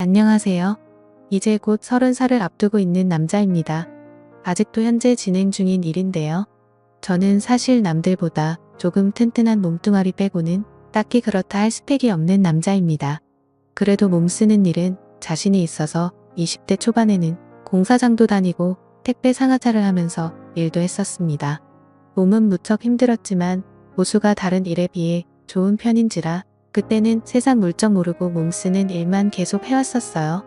안녕하세요. 이제 곧 30살을 앞두고 있는 남자입니다. 아직도 현재 진행 중인 일인데요. 저는 사실 남들보다 조금 튼튼한 몸뚱아리 빼고는 딱히 그렇다 할 스펙이 없는 남자입니다. 그래도 몸 쓰는 일은 자신이 있어서 20대 초반에는 공사장도 다니고 택배 상하차를 하면서 일도 했었습니다. 몸은 무척 힘들었지만 보수가 다른 일에 비해 좋은 편인지라 그때는 세상 물정 모르고 몸 쓰는 일만 계속 해왔었어요.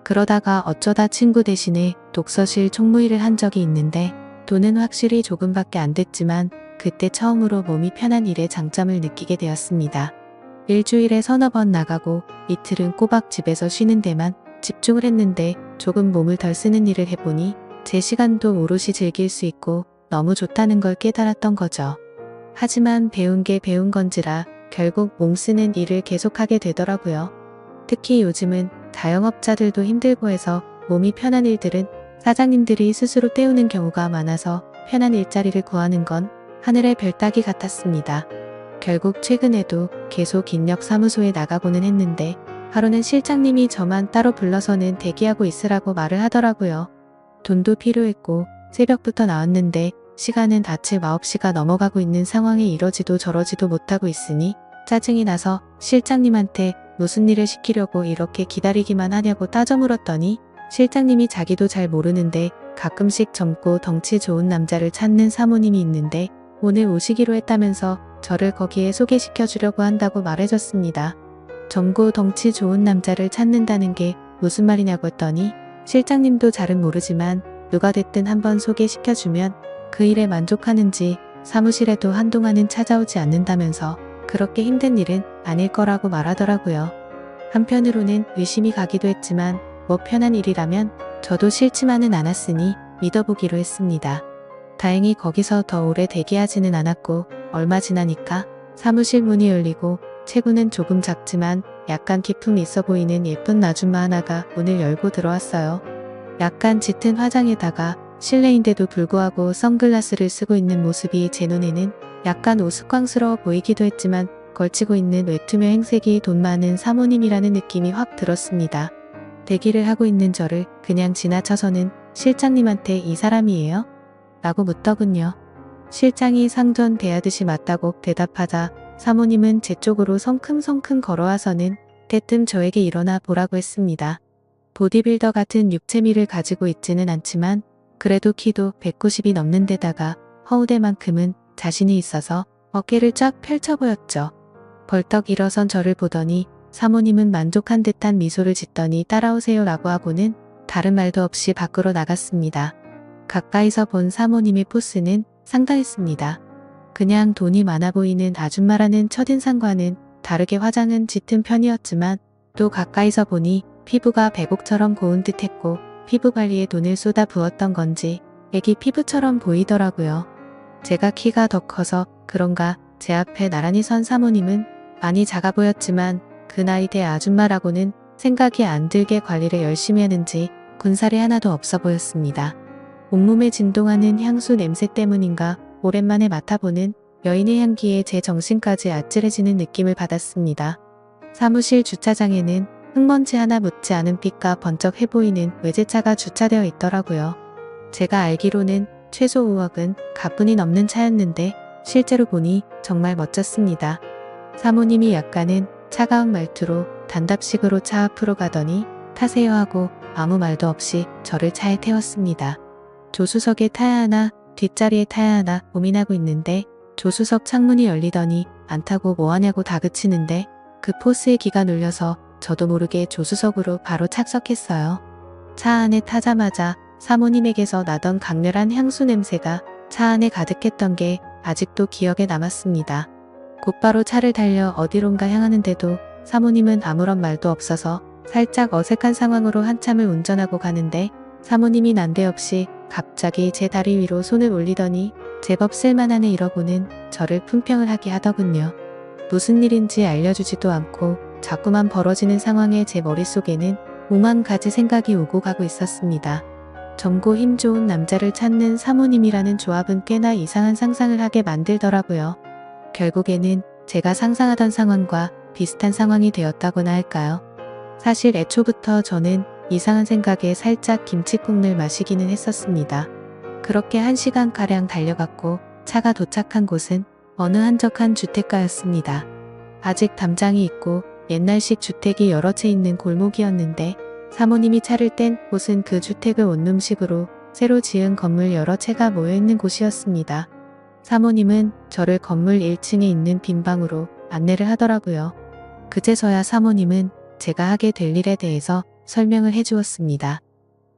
그러다가 어쩌다 친구 대신에 독서실 총무일을 한 적이 있는데 돈은 확실히 조금밖에 안 됐지만 그때 처음으로 몸이 편한 일의 장점을 느끼게 되었습니다. 일주일에 서너 번 나가고 이틀은 꼬박 집에서 쉬는 데만 집중을 했는데 조금 몸을 덜 쓰는 일을 해보니 제 시간도 오롯이 즐길 수 있고 너무 좋다는 걸 깨달았던 거죠. 하지만 배운 게 배운 건지라 결국 몸 쓰는 일을 계속하게 되더라고요. 특히 요즘은 자영업자들도 힘들고 해서 몸이 편한 일들은 사장님들이 스스로 때우는 경우가 많아서 편한 일자리를 구하는 건 하늘의 별 따기 같았습니다. 결국 최근에도 계속 인력사무소에 나가고는 했는데 하루는 실장님이 저만 따로 불러서는 대기하고 있으라고 말을 하더라고요. 돈도 필요했고 새벽부터 나왔는데 시간은 아침 9시가 넘어가고 있는 상황에 이러지도 저러지도 못하고 있으니 짜증이 나서 실장님한테 무슨 일을 시키려고 이렇게 기다리기만 하냐고 따져 물었더니 실장님이 자기도 잘 모르는데 가끔씩 젊고 덩치 좋은 남자를 찾는 사모님이 있는데 오늘 오시기로 했다면서 저를 거기에 소개시켜 주려고 한다고 말해줬습니다. 젊고 덩치 좋은 남자를 찾는다는 게 무슨 말이냐고 했더니 실장님도 잘은 모르지만 누가 됐든 한번 소개시켜주면 그 일에 만족하는지 사무실에도 한동안은 찾아오지 않는다면서 그렇게 힘든 일은 아닐 거라고 말하더라고요. 한편으로는 의심이 가기도 했지만 뭐 편한 일이라면 저도 싫지만은 않았으니 믿어보기로 했습니다. 다행히 거기서 더 오래 대기하지는 않았고 얼마 지나니까 사무실 문이 열리고 체구는 조금 작지만 약간 기품이 있어 보이는 예쁜 아줌마 하나가 문을 열고 들어왔어요. 약간 짙은 화장에다가 실내인데도 불구하고 선글라스를 쓰고 있는 모습이 제 눈에는 약간 우스꽝스러워 보이기도 했지만 걸치고 있는 외투며 행색이 돈 많은 사모님이라는 느낌이 확 들었습니다. 대기를 하고 있는 저를 그냥 지나쳐서는 실장님한테 이 사람이에요? 라고 묻더군요. 실장이 상전 대하듯이 맞다고 대답하자 사모님은 제 쪽으로 성큼성큼 걸어와서는 대뜸 저에게 일어나 보라고 했습니다. 보디빌더 같은 육체미를 가지고 있지는 않지만 그래도 키도 190이 넘는 데다가 허우대만큼은 자신이 있어서 어깨를 쫙 펼쳐 보였죠. 벌떡 일어선 저를 보더니 사모님은 만족한 듯한 미소를 짓더니 따라오세요 라고 하고는 다른 말도 없이 밖으로 나갔습니다. 가까이서 본 사모님의 포스는 상당했습니다. 그냥 돈이 많아 보이는 아줌마라는 첫인상과는 다르게 화장은 짙은 편이었지만 또 가까이서 보니 피부가 백옥처럼 고운 듯했고 피부 관리에 돈을 쏟아 부었던 건지 애기 피부처럼 보이더라고요. 제가 키가 더 커서 그런가 제 앞에 나란히 선 사모님은 많이 작아 보였지만 그 나이대 아줌마라고는 생각이 안 들게 관리를 열심히 하는지 군살이 하나도 없어 보였습니다. 온몸에 진동하는 향수 냄새 때문인가 오랜만에 맡아보는 여인의 향기에 제 정신까지 아찔해지는 느낌을 받았습니다. 사무실 주차장에는 흙먼지 하나 묻지 않은 빛과 번쩍 해보이는 외제차가 주차되어 있더라고요. 제가 알기로는 최소 5억은 가뿐히 넘는 차였는데 실제로 보니 정말 멋졌습니다. 사모님이 약간은 차가운 말투로 단답식으로 차 앞으로 가더니 타세요 하고 아무 말도 없이 저를 차에 태웠습니다. 조수석에 타야 하나 뒷자리에 타야 하나 고민하고 있는데 조수석 창문이 열리더니 안 타고 뭐하냐고 다그치는데 그 포스에 기가 눌려서 저도 모르게 조수석으로 바로 착석했어요. 차 안에 타자마자 사모님에게서 나던 강렬한 향수 냄새가 차 안에 가득했던 게 아직도 기억에 남았습니다. 곧바로 차를 달려 어디론가 향하는데도 사모님은 아무런 말도 없어서 살짝 어색한 상황으로 한참을 운전하고 가는데 사모님이 난데없이 갑자기 제 다리 위로 손을 올리더니 제법 쓸만하네 이러고는 저를 품평을 하게 하더군요. 무슨 일인지 알려주지도 않고 자꾸만 벌어지는 상황에 제 머릿속에는 오만 가지 생각이 오고 가고 있었습니다. 젊고 힘 좋은 남자를 찾는 사모님이라는 조합은 꽤나 이상한 상상을 하게 만들더라고요. 결국에는 제가 상상하던 상황과 비슷한 상황이 되었다고나 할까요? 사실 애초부터 저는 이상한 생각에 살짝 김칫국물 마시기는 했었습니다. 그렇게 1시간가량 달려갔고 차가 도착한 곳은 어느 한적한 주택가였습니다. 아직 담장이 있고 옛날식 주택이 여러 채 있는 골목이었는데 사모님이 차를 뗀 곳은 그 주택을 원룸식으로 새로 지은 건물 여러 채가 모여있는 곳이었습니다. 사모님은 저를 건물 1층에 있는 빈 방으로 안내를 하더라고요. 그제서야 사모님은 제가 하게 될 일에 대해서 설명을 해주었습니다.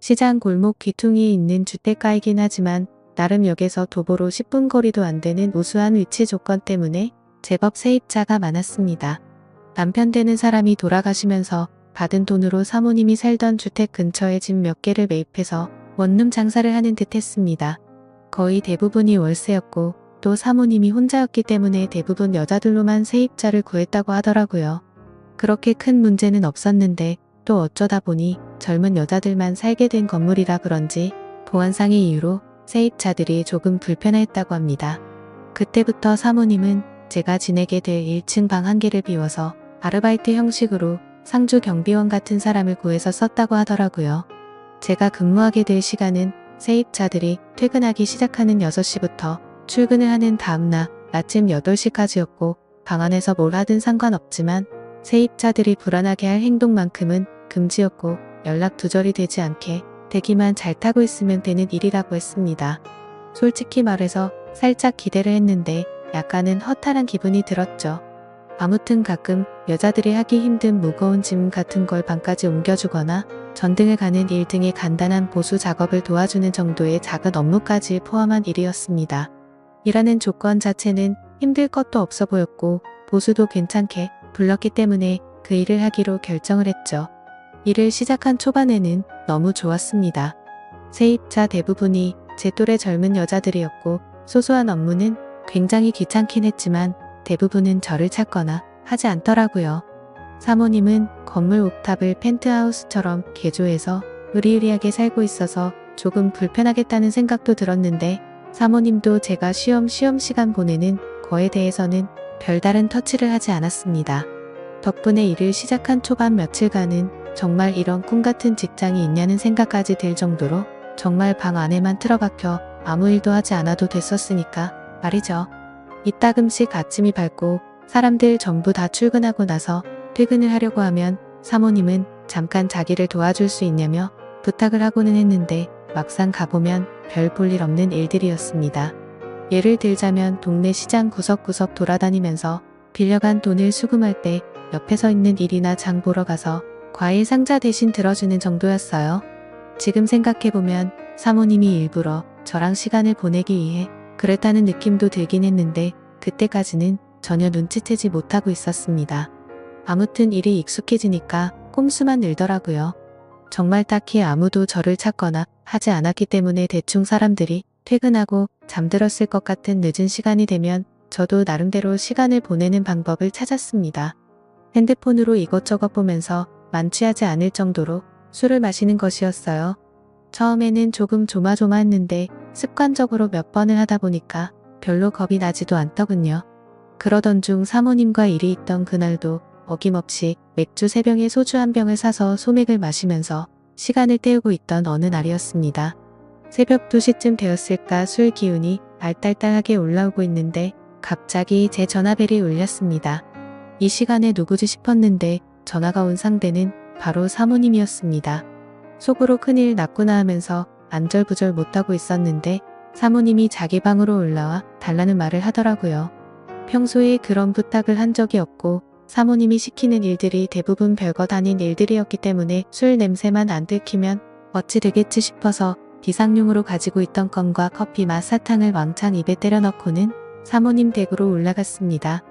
시장 골목 귀퉁이에 있는 주택가이긴 하지만 나름 역에서 도보로 10분 거리도 안 되는 우수한 위치 조건 때문에 제법 세입자가 많았습니다. 남편 되는 사람이 돌아가시면서 받은 돈으로 사모님이 살던 주택 근처에 집 몇 개를 매입해서 원룸 장사를 하는 듯 했습니다. 거의 대부분이 월세였고 또 사모님이 혼자였기 때문에 대부분 여자들로만 세입자를 구했다고 하더라고요. 그렇게 큰 문제는 없었는데 또 어쩌다 보니 젊은 여자들만 살게 된 건물이라 그런지 보안상의 이유로 세입자들이 조금 불편했다고 합니다. 그때부터 사모님은 제가 지내게 될 1층 방 한 개를 비워서 아르바이트 형식으로 상주 경비원 같은 사람을 구해서 썼다고 하더라고요. 제가 근무하게 될 시간은 세입자들이 퇴근하기 시작하는 6시부터 출근을 하는 다음날 아침 8시까지였고 방 안에서 뭘 하든 상관없지만 세입자들이 불안하게 할 행동만큼은 금지였고 연락 두절이 되지 않게 대기만 잘 타고 있으면 되는 일이라고 했습니다. 솔직히 말해서 살짝 기대를 했는데 약간은 허탈한 기분이 들었죠. 아무튼 가끔 여자들이 하기 힘든 무거운 짐 같은 걸 방까지 옮겨주거나 전등을 가는 일 등의 간단한 보수 작업을 도와주는 정도의 작은 업무까지 포함한 일이었습니다. 일하는 조건 자체는 힘들 것도 없어 보였고 보수도 괜찮게 불렀기 때문에 그 일을 하기로 결정을 했죠. 일을 시작한 초반에는 너무 좋았습니다. 세입자 대부분이 제 또래 젊은 여자들이었고 소소한 업무는 굉장히 귀찮긴 했지만 대부분은 저를 찾거나 하지 않더라고요. 사모님은 건물 옥탑을 펜트하우스처럼 개조해서 으리으리하게 살고 있어서 조금 불편하겠다는 생각도 들었는데 사모님도 제가 쉬엄쉬엄 시간 보내는 거에 대해서는 별다른 터치를 하지 않았습니다. 덕분에 일을 시작한 초반 며칠간은 정말 이런 꿈같은 직장이 있냐는 생각까지 들 정도로 정말 방 안에만 틀어박혀 아무 일도 하지 않아도 됐었으니까 말이죠. 이따금씩 아침이 밝고 사람들 전부 다 출근하고 나서 퇴근을 하려고 하면 사모님은 잠깐 자기를 도와줄 수 있냐며 부탁을 하고는 했는데 막상 가보면 별 볼 일 없는 일들이었습니다. 예를 들자면 동네 시장 구석구석 돌아다니면서 빌려간 돈을 수금할 때 옆에 서 있는 일이나 장 보러 가서 과일 상자 대신 들어주는 정도였어요. 지금 생각해보면 사모님이 일부러 저랑 시간을 보내기 위해 그랬다는 느낌도 들긴 했는데 그때까지는 전혀 눈치채지 못하고 있었습니다. 아무튼 일이 익숙해지니까 꼼수만 늘더라고요. 정말 딱히 아무도 저를 찾거나 하지 않았기 때문에 대충 사람들이 퇴근하고 잠들었을 것 같은 늦은 시간이 되면 저도 나름대로 시간을 보내는 방법을 찾았습니다. 핸드폰으로 이것저것 보면서 만취하지 않을 정도로 술을 마시는 것이었어요. 처음에는 조금 조마조마했는데 습관적으로 몇 번을 하다 보니까 별로 겁이 나지도 않더군요. 그러던 중 사모님과 일이 있던 그날도 어김없이 맥주 3병에 소주 1병을 사서 소맥을 마시면서 시간을 때우고 있던 어느 날이었습니다. 새벽 2시쯤 되었을까 술 기운이 알딸딸하게 올라오고 있는데 갑자기 제 전화벨이 울렸습니다. 이 시간에 누구지 싶었는데 전화가 온 상대는 바로 사모님이었습니다. 속으로 큰일 났구나 하면서 안절부절 못하고 있었는데 사모님이 자기 방으로 올라와 달라는 말을 하더라고요. 평소에 그런 부탁을 한 적이 없고 사모님이 시키는 일들이 대부분 별것 아닌 일들이었기 때문에 술 냄새만 안 들키면 어찌 되겠지 싶어서 비상용으로 가지고 있던 껌과 커피 맛 사탕을 왕창 입에 때려 넣고는 사모님 댁으로 올라갔습니다.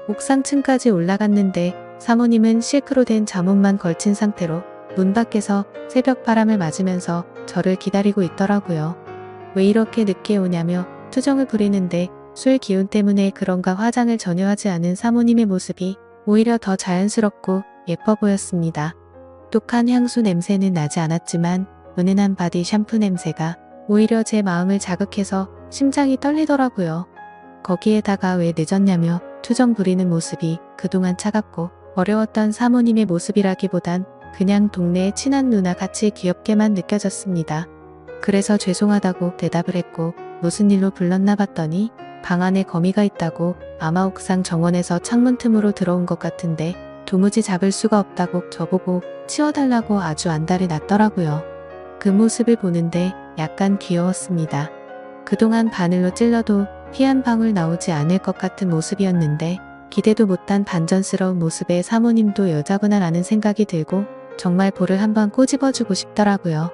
옥상층까지 올라갔는데 사모님은 실크로 된 잠옷만 걸친 상태로 문 밖에서 새벽 바람을 맞으면서 저를 기다리고 있더라고요. 왜 이렇게 늦게 오냐며 투정을 부리는데 술 기운 때문에 그런가 화장을 전혀 하지 않은 사모님의 모습이 오히려 더 자연스럽고 예뻐 보였습니다. 독한 향수 냄새는 나지 않았지만 은은한 바디 샴푸 냄새가 오히려 제 마음을 자극해서 심장이 떨리더라고요. 거기에다가 왜 늦었냐며 투정 부리는 모습이 그동안 차갑고 어려웠던 사모님의 모습이라기보단 그냥 동네의 친한 누나 같이 귀엽게만 느껴졌습니다. 그래서 죄송하다고 대답을 했고 무슨 일로 불렀나 봤더니 방 안에 거미가 있다고 아마 옥상 정원에서 창문 틈으로 들어온 것 같은데 도무지 잡을 수가 없다고 저보고 치워달라고 아주 안달이 났더라고요. 그 모습을 보는데 약간 귀여웠습니다. 그동안 바늘로 찔러도 피 한 방울 나오지 않을 것 같은 모습이었는데 기대도 못한 반전스러운 모습에 사모님도 여자구나 라는 생각이 들고 정말 볼을 한번 꼬집어주고 싶더라고요.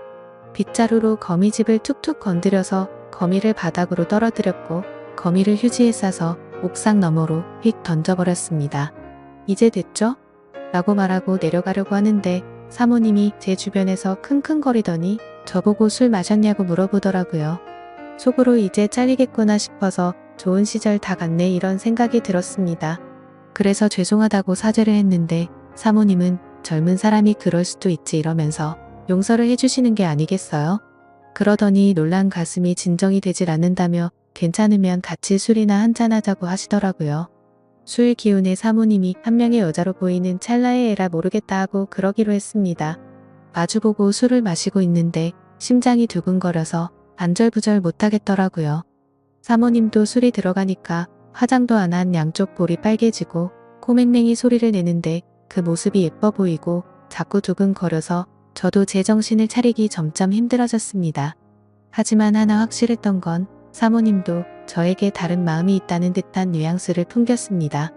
빗자루로 거미집을 툭툭 건드려서 거미를 바닥으로 떨어뜨렸고 거미를 휴지에 싸서 옥상 너머로 휙 던져버렸습니다. 이제 됐죠? 라고 말하고 내려가려고 하는데 사모님이 제 주변에서 킁킁거리더니 저보고 술 마셨냐고 물어보더라고요. 속으로 이제 잘리겠구나 싶어서 좋은 시절 다 갔네 이런 생각이 들었습니다. 그래서 죄송하다고 사죄를 했는데 사모님은 젊은 사람이 그럴 수도 있지 이러면서 용서를 해주시는 게 아니겠어요? 그러더니 놀란 가슴이 진정이 되질 않는다며 괜찮으면 같이 술이나 한잔하자고 하시더라고요. 술 기운에 사모님이 한 명의 여자로 보이는 찰나에 에라 모르겠다 하고 그러기로 했습니다. 마주보고 술을 마시고 있는데 심장이 두근거려서 안절부절 못하겠더라고요. 사모님도 술이 들어가니까 화장도 안 한 양쪽 볼이 빨개지고 코맹맹이 소리를 내는데 그 모습이 예뻐 보이고 자꾸 두근거려서 저도 제 정신을 차리기 점점 힘들어졌습니다. 하지만 하나 확실했던 건 사모님도 저에게 다른 마음이 있다는 듯한 뉘앙스를 풍겼습니다.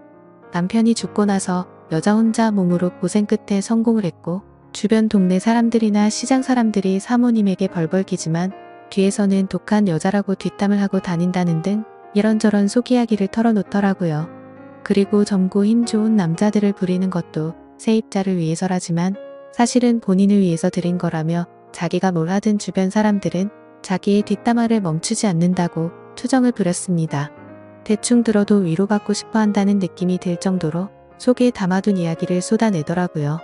남편이 죽고 나서 여자 혼자 몸으로 고생 끝에 성공을 했고 주변 동네 사람들이나 시장 사람들이 사모님에게 벌벌기지만 뒤에서는 독한 여자라고 뒷담을 하고 다닌다는 등 이런저런 속 이야기를 털어놓더라고요. 그리고 젊고 힘 좋은 남자들을 부리는 것도 세입자를 위해서라지만 사실은 본인을 위해서 드린 거라며 자기가 뭘 하든 주변 사람들은 자기의 뒷담화를 멈추지 않는다고 투정을 부렸습니다. 대충 들어도 위로받고 싶어 한다는 느낌이 들 정도로 속에 담아둔 이야기를 쏟아내더라고요.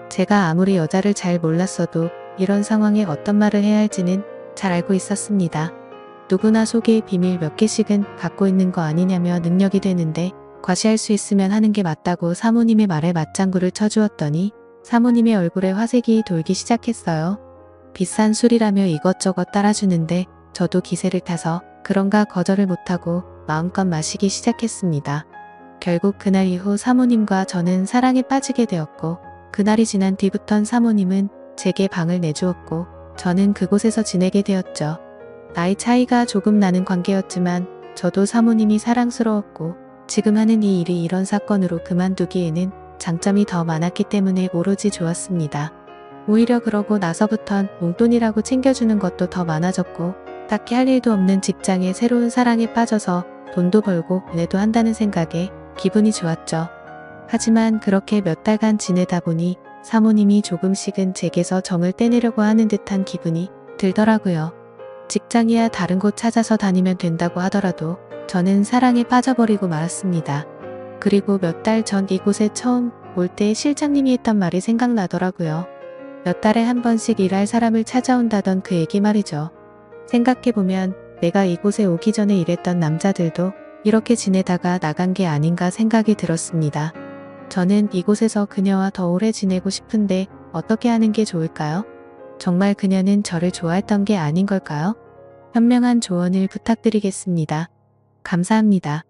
제가 아무리 여자를 잘 몰랐어도 이런 상황에 어떤 말을 해야 할지는 잘 알고 있었습니다. 누구나 속에 비밀 몇 개씩은 갖고 있는 거 아니냐며 능력이 되는데 과시할 수 있으면 하는 게 맞다고 사모님의 말에 맞장구를 쳐주었더니 사모님의 얼굴에 화색이 돌기 시작했어요. 비싼 술이라며 이것저것 따라주는데 저도 기세를 타서 그런가 거절을 못하고 마음껏 마시기 시작했습니다. 결국 그날 이후 사모님과 저는 사랑에 빠지게 되었고 그날이 지난 뒤부턴 사모님은 제게 방을 내주었고 저는 그곳에서 지내게 되었죠. 나이 차이가 조금 나는 관계였지만 저도 사모님이 사랑스러웠고 지금 하는 이 일이 이런 사건으로 그만두기에는 장점이 더 많았기 때문에 오로지 좋았습니다. 오히려 그러고 나서부턴 용돈이라고 챙겨주는 것도 더 많아졌고 딱히 할 일도 없는 직장에 새로운 사랑에 빠져서 돈도 벌고 은혜도 한다는 생각에 기분이 좋았죠. 하지만 그렇게 몇 달간 지내다 보니 사모님이 조금씩은 제게서 정을 떼내려고 하는 듯한 기분이 들더라고요. 직장이야 다른 곳 찾아서 다니면 된다고 하더라도 저는 사랑에 빠져버리고 말았습니다. 그리고 몇 달 전 이곳에 처음 올 때 실장님이 했던 말이 생각나더라고요. 몇 달에 한 번씩 일할 사람을 찾아온다던 그 얘기 말이죠. 생각해보면 내가 이곳에 오기 전에 일했던 남자들도 이렇게 지내다가 나간 게 아닌가 생각이 들었습니다. 저는 이곳에서 그녀와 더 오래 지내고 싶은데 어떻게 하는 게 좋을까요? 정말 그녀는 저를 좋아했던 게 아닌 걸까요? 현명한 조언을 부탁드리겠습니다. 감사합니다.